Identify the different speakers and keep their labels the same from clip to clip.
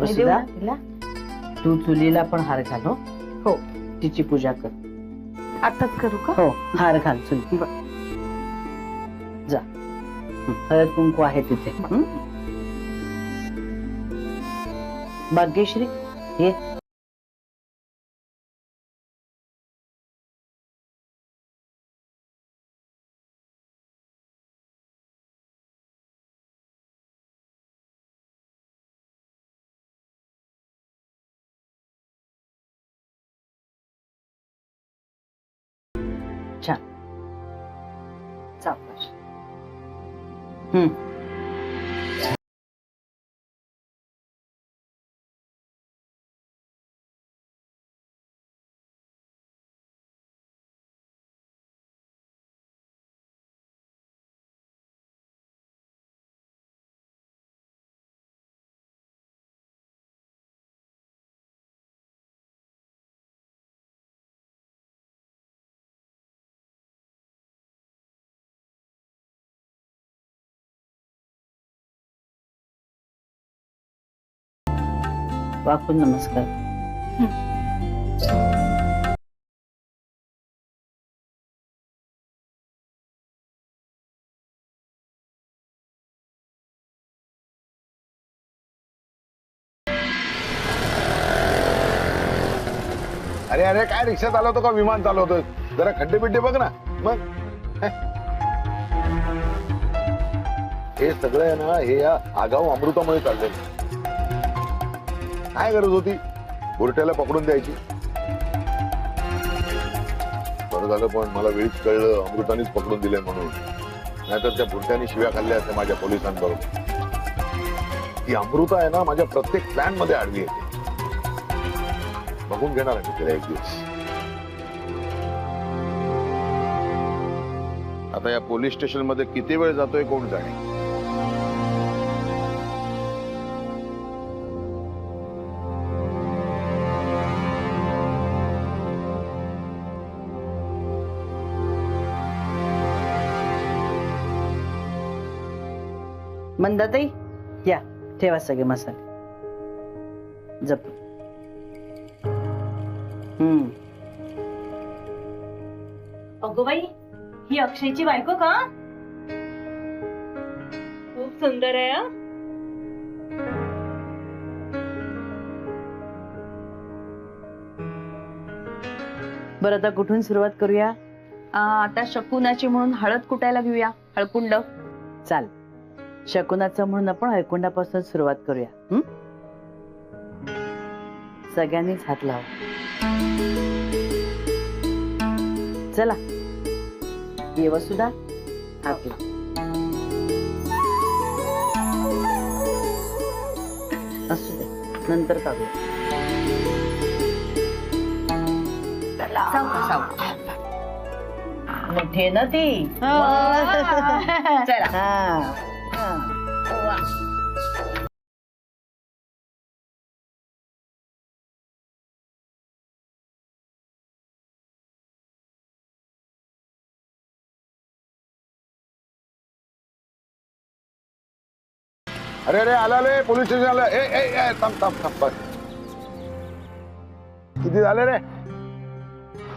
Speaker 1: वसुधा तू चुलीला पण हार घाल. हो तिची पूजा कर.
Speaker 2: आताच करू का?
Speaker 1: हो हार घाल चुली. जा हळद कुंकू आहे तिथे. भाग्यश्री ये. छान. सावकाश. वाकून नमस्कार.
Speaker 3: अरे अरे काय रिक्षात आलो होतो का विमान चालवतोय? जरा खड्डे बिड्डे बघ ना. मग हे सगळं आहे ना, हे या आगाऊ अमृतामुळे चाललंय. काय गरज होती बुरट्याला पकडून द्यायची? बरं झालं पण मला वेळीच कळलं अमृतानेच पकडून दिले म्हणून. नाहीतर त्या बुरट्याने शिव्या खाल्ल्या असत्या माझ्या पोलिसांबरोबर. ती अमृता आहे ना माझ्या प्रत्येक प्लॅन मध्ये आडवी येते. बघून घेणार आहे तिला एक दिवस. आता या पोलीस स्टेशन मध्ये किती वेळ जातोय कोण जाणे.
Speaker 1: मंदाताई या ठेवा सगळे मसाले. जप.
Speaker 2: अगो बाई, ही अक्षयची बायको का? खूप सुंदर आहे हा.
Speaker 1: बरं आता कुठून सुरुवात करूया?
Speaker 2: आता शकुनाची म्हणून हळद कुटायला घेऊया. हळकुंड.
Speaker 1: चाल. शकुनाचं म्हणून आपण हळकुंडापासून सुरुवात करूया. सगळ्यांनीच हात लाव. चला ये वसुधा हात लाव. असू दे नंतर काढूया. मोठे ना ती. चला.
Speaker 3: अरे अरे आला रे पोलीस स्टेशन आलं. ए ए ए थांब थांब थांब बस. किती झाले रे?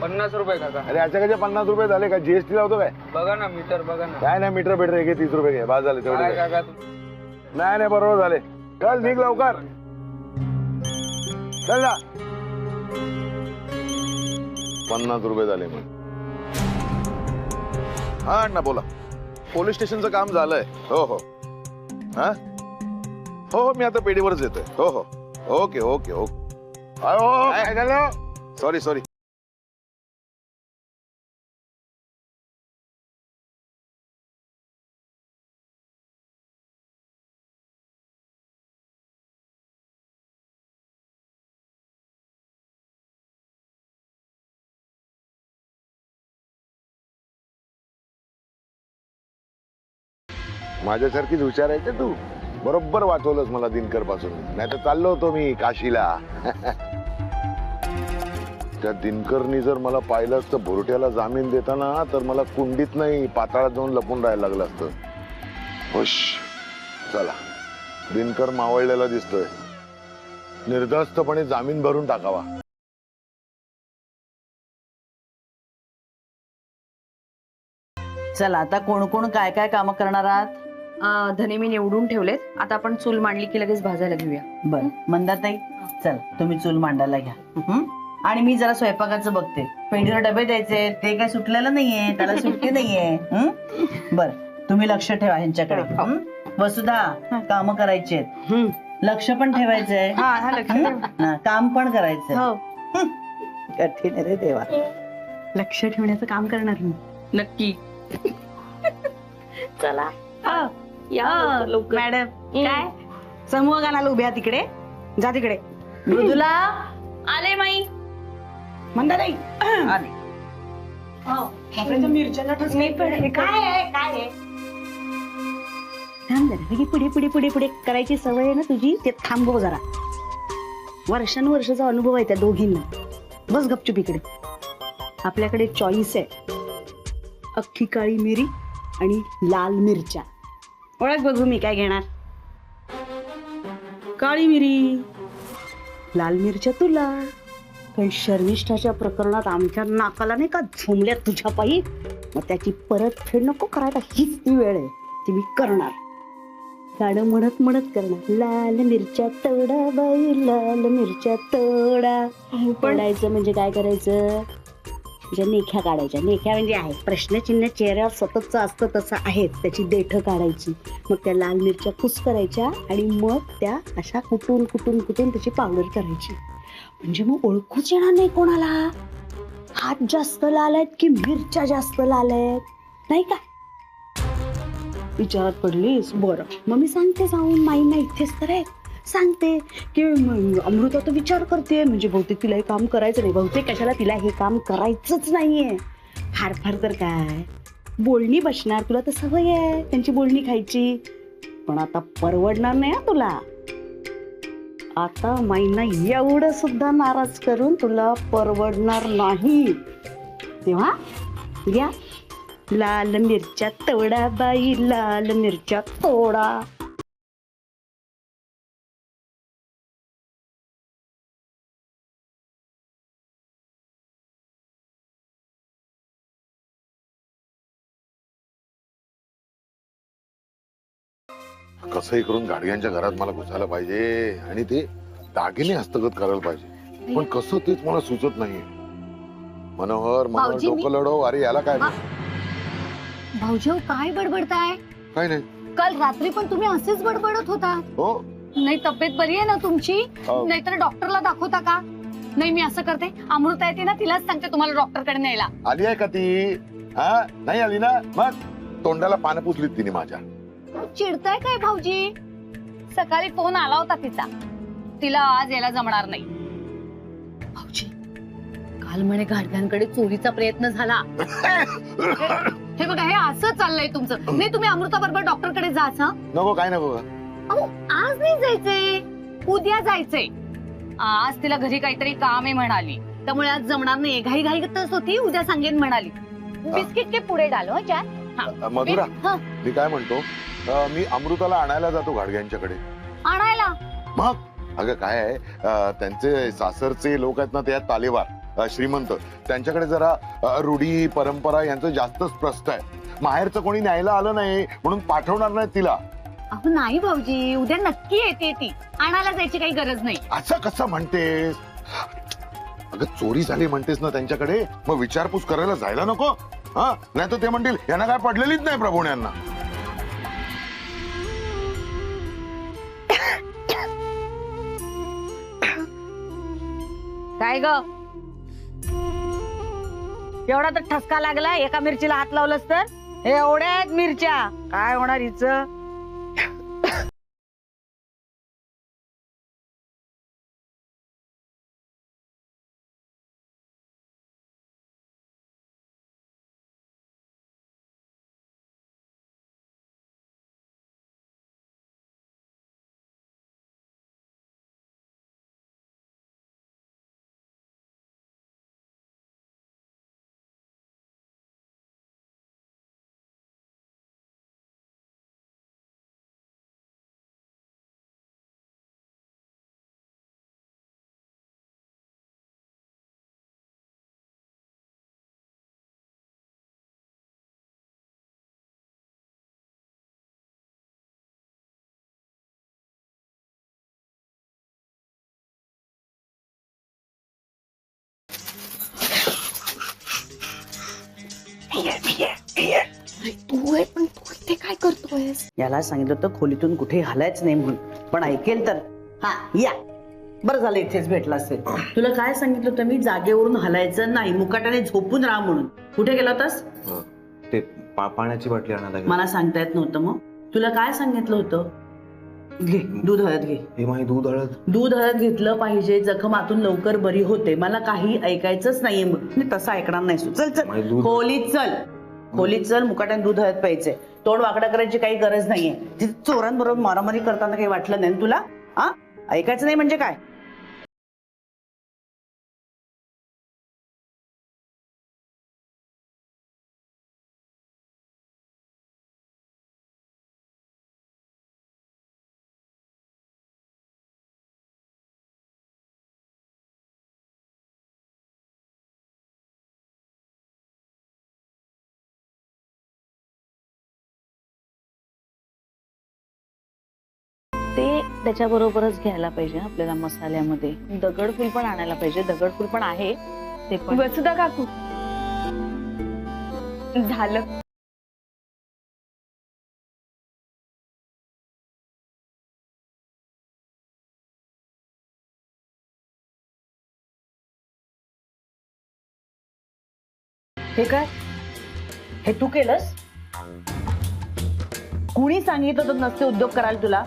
Speaker 4: 50 रुपये काका.
Speaker 3: अरे याच्याकडे 50 रुपये झाले का? जीएसटी लावतो काय?
Speaker 4: बघा ना मीटर बघा ना.
Speaker 3: काय नाही मीटर बेटर घे 30 रुपये घे. बाद झाले
Speaker 4: काय
Speaker 3: तेवढे.
Speaker 4: काका
Speaker 3: नाही नाही बरोबर झाले. चल निघ लवकर. चल ना. 50 रुपये झाले मग. हा अण्णा बोला. पोलीस स्टेशनचं काम झालंय. हो हो. हा हो हो मी आता पेढीवरच येतोय. हो हो ओके ओके ओके. काय झालं? Sorry sorry. माझ्यासारखीच हुशार आहे का तू? बरोबर वाचवलंस मला दिनकर पासून. नाही तर चाललो होतो मी काशीला. त्या दिनकरनी जर मला पाहिलं असतं भुरट्याला जामीन देताना तर मला कुंडीत नाही पाताळात जाऊन लपून राहायला लागलं असतं. हुश. चला दिनकर मावळलेला दिसतोय. निर्धास्तपणे जामीन भरून टाकावा.
Speaker 1: चला आता कोण कोण काय काय काम करणार आहात?
Speaker 2: धने मी निवडून ठेवलेत. आता आपण चूल मांडली की लगेच भाजायला घेऊया.
Speaker 1: बर मंदाताई, चल तुम्ही चूल मांडायला घ्या. आणि मी जरा स्वयंपाकाचं बघते. पेंडीला डबे द्यायचे, ते काय सुटलेलं नाहीये, त्याला सुट्टी नाहीये. बर तुम्ही लक्ष ठेवा ह्यांच्याकडे. वसुधा, काम करायचे, लक्ष पण ठेवायचंय. काम पण करायचंय. कठीण आहे रे देवा.
Speaker 2: लक्ष ठेवण्याचं काम करणार मी नक्की.
Speaker 5: चला
Speaker 2: मॅडम काय समूह गानाला उभ्या तिकडे, जा तिकडे.
Speaker 1: मृदुला
Speaker 2: आले माई.
Speaker 5: म्हणता नाही
Speaker 1: आली.
Speaker 5: थांब जरा ही पुढे पुढे पुढे पुढे करायची सवय आहे ना तुझी, ते थांबव जरा. वर्षानुवर्षाचा अनुभव आहे त्या दोघींना. बस गपचूप इकडे. आपल्याकडे चॉईस आहे, अख्खी काळी मिरी आणि लाल मिरच्या. ओळख बघू मी काय घेणार. काळी मिरी, लाल मिरच्या तुला. पण शर्मिष्ठाच्या प्रकरणात आमच्या नाकाला नाही का झोंबल्या तुझ्या पायी, मग त्याची परतफेड नको करायला. हीच ती वेळ आहे, ती मी करणार. गाणं म्हणत म्हणत करणार. लाल मिरच्या तोडा बाई, लाल मिरच्या तोडा. पडायचं म्हणजे काय करायचं, ज्या नेख्या काढायच्या. नेख्या म्हणजे आहे प्रश्नचिन्ह चेहऱ्यावर सततचं असतं तसं आहे, त्याची देठं काढायची. मग त्या लाल मिरच्या कुस करायच्या आणि मग त्या अशा कुटून कुटून कुटून त्याची पावडर करायची. म्हणजे मग ओळखूच येणार नाही कोणाला, हात जास्त लाल आहेत की मिरच्या जास्त लाल आहेत, नाही का. विचारात पडलीस. बरं मग मी सांगते जाऊन माईंना, इथेच तर आहेत. सांगते की अमृता तर विचार करते, म्हणजे बहुतेक तिला हे काम करायचं नाही. बहुतेक कशाला, तिला हे काम करायचंच नाहीये. फार फार तर काय बोलणी बसणार, तुला तर सवय आहे त्यांची बोलणी खायची. पण आता परवडणार नाही हा तुला. आता माईंना एवढं सुद्धा नाराज करून तुला परवडणार नाही. तेव्हा घ्या लाल मिरच्या तोडा बाई, लाल मिरच्या तोडा.
Speaker 3: कसंही करून गाडग्यांच्या घरात मला घुसायला पाहिजे आणि ते दागिने हस्तगत करायला पाहिजे. पण कसं तेच मला सुचत नाहीये. मनोहर
Speaker 5: भाऊजी,
Speaker 3: डोकं लढव. अरे याला काय
Speaker 5: भाऊजी काय बडबडताय.
Speaker 3: काय नाही.
Speaker 5: काल रात्री पण तुम्ही असेच बडबडत होता.
Speaker 3: हो
Speaker 5: नाही तब्येत बरी आहे ना तुमची,
Speaker 3: हो.
Speaker 5: नाहीतर डॉक्टरला दाखवता का. नाही मी असं करते, अमृता येते ना तिलाच सांगते तुम्हाला डॉक्टरकडे न्यायला.
Speaker 3: आली आहे का ती? हा नाही आली ना, मग तोंडाला पानं पुसलीत तिने माझ्या.
Speaker 5: चिडताय काय भाऊजी.
Speaker 2: सकाळी फोन आला होता तिचा, तिला आज यायला जमणार नाही.
Speaker 5: भाऊजी काल म्हणे गाडग्यांकडे चोरीचा प्रयत्न झाला. हे बघा हे असं चाललंय तुमचं. नाही तुम्ही अमृता बरोबर डॉक्टरकडे जाच.
Speaker 3: नको काय नको.
Speaker 5: आज नाही जायचंय, उद्या जायचंय.
Speaker 2: आज तिला घरी काहीतरी काम आहे म्हणाली.
Speaker 5: त्यामुळे आज जमणार नाही. घाई घाई करतच होती, उद्या सांगेन म्हणाली. बिस्किट के पुढे डालो चार.
Speaker 3: मधुरा मी काय म्हणतो, मी अमृताला आणायला जातो गाडग्यांच्याकडे.
Speaker 5: आणायला
Speaker 3: मग अगं काय आहे, त्यांचे सासरचे लोक आहेत ना, ते आहेत तालेवार श्रीमंत. त्यांच्याकडे जरा रूढी परंपरा यांचं जास्तच प्रस्त आहे. माहेरचं कोणी न्यायला आलं नाही म्हणून पाठवणार नाही तिला.
Speaker 5: अहो नाही भाऊजी, उद्या नक्की येते ती. आणायला जायची काही गरज नाही.
Speaker 3: असं कसं म्हणतेस. अगं चोरी झाली म्हणतेस ना त्यांच्याकडे, मग विचारपूस करायला जायला नको. हा नाही तर ते म्हणतील यांना काय पडलेलीच नाही प्रभूण्यांना.
Speaker 5: काय ग एवढा तर ठसका लागला, एका मिरचीला हात लावलंस तर. एवढ्या मिरच्या काय होणार हिचं.
Speaker 6: अरे तू आहे पण तू इथे काय करतोयस?
Speaker 1: याला सांगितलं होतं खोलीतून कुठे हलायच नाही म्हणून, पण ऐकेल तर. हा या, बरं झालं इथेच भेटला असेल. तुला काय सांगितलं होतं मी, जागेवरून हलायचं नाही, मुकाट्याने झोपून राहा म्हणून. कुठे गेला होतास?
Speaker 7: ते पाण्याची बाटली आणायला गेलो.
Speaker 1: मला सांगता येत नव्हतं. मग तुला काय सांगितलं होतं? घे दूध हळद घे.
Speaker 7: हे माही दूध हळद.
Speaker 1: दूध हळद घेतलं पाहिजे, जखम आतून लवकर बरी होते. मला काही ऐकायचंच नाहीये. मग मी तसं ऐकणार नाही. चल चल खोलीत चल, खोलीत चल. मुकाट्याने दूध हळद प्यायचंय. तोंड वाकडं करायची काही गरज नाहीये. तिथे चोरांबरोबर मारामारी करताना काही वाटलं नाही तुला? हा, ऐकायचं नाही म्हणजे काय?
Speaker 2: ते त्याच्याबरोबरच घ्यायला पाहिजे आपल्याला मसाल्यामध्ये. दगडफूल पण आणायला पाहिजे. दगडफूल पण आहे ते पण.
Speaker 6: वसुधा काकू झालं.
Speaker 1: हे काय? हे तू केलंस? कुणी सांगितलं होतं नसते उद्योग करायला तुला?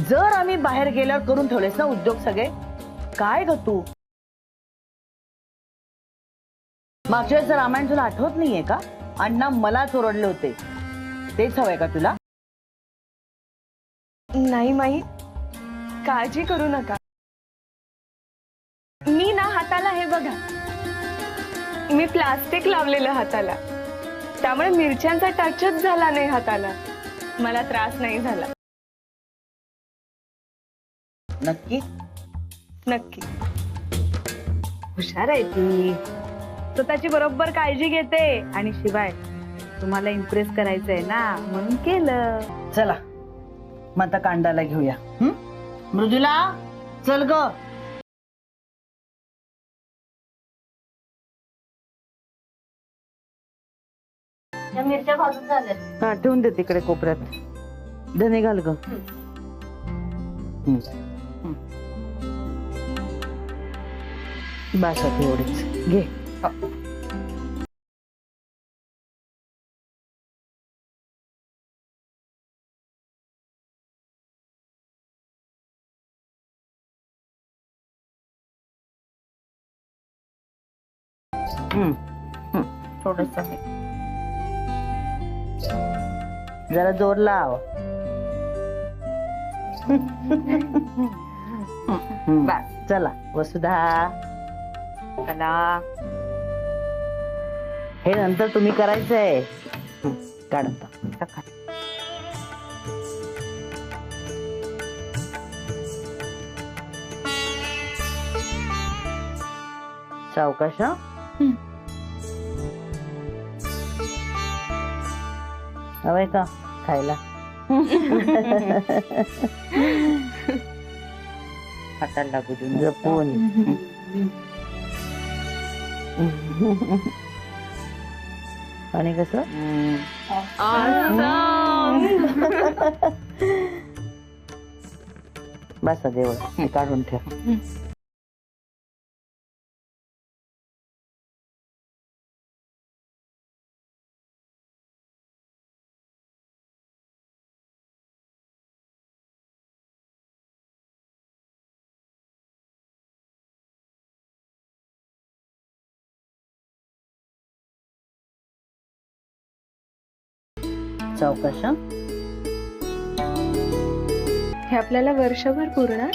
Speaker 1: जर आम्ही बाहेर गेल्यावर करून ठेवलेस ना उद्योग सगळे. काय ग तू? मागच्या वेळेस रामायण तुला आठवत नाहीये का? अण्णा मला चोरडले होते, तेच हवंय का तुला?
Speaker 6: नाही माई, काळजी करू नका. मी ना हाताला हे बघा, मी प्लास्टिक लावलेलं हाताला, त्यामुळे मिरच्यांचा टचच झाला नाही हाताला. मला त्रास नाही झाला.
Speaker 1: नक्की?
Speaker 6: नक्की. हुशार आहे ती. स्वतःची बरोबर काळजी घेते. आणि शिवाय तुम्हाला इम्प्रेस करायचंय ना म्हणून केलं.
Speaker 1: चला मग आता कांडाला घेऊया. मृदुला चल ग.
Speaker 2: मिरच्या भाजून झाल्या.
Speaker 1: हा ठेवून दे तिकडे कोपऱ्यात. धने घाल ग. बस आता एवढीच घे.
Speaker 2: थोडस
Speaker 1: जरा जोर लाव.
Speaker 2: बस.
Speaker 1: चला वसुधा,
Speaker 2: चला.
Speaker 1: हे नंतर तुम्ही करायचंय. काढ आता. सावकाश. हवंय का खायला? हाताला लागू देऊन जपून. आणि कसं बस देव काढून ठेव. सावकाश.
Speaker 6: हे आपल्याला वर्षभर पुरणार.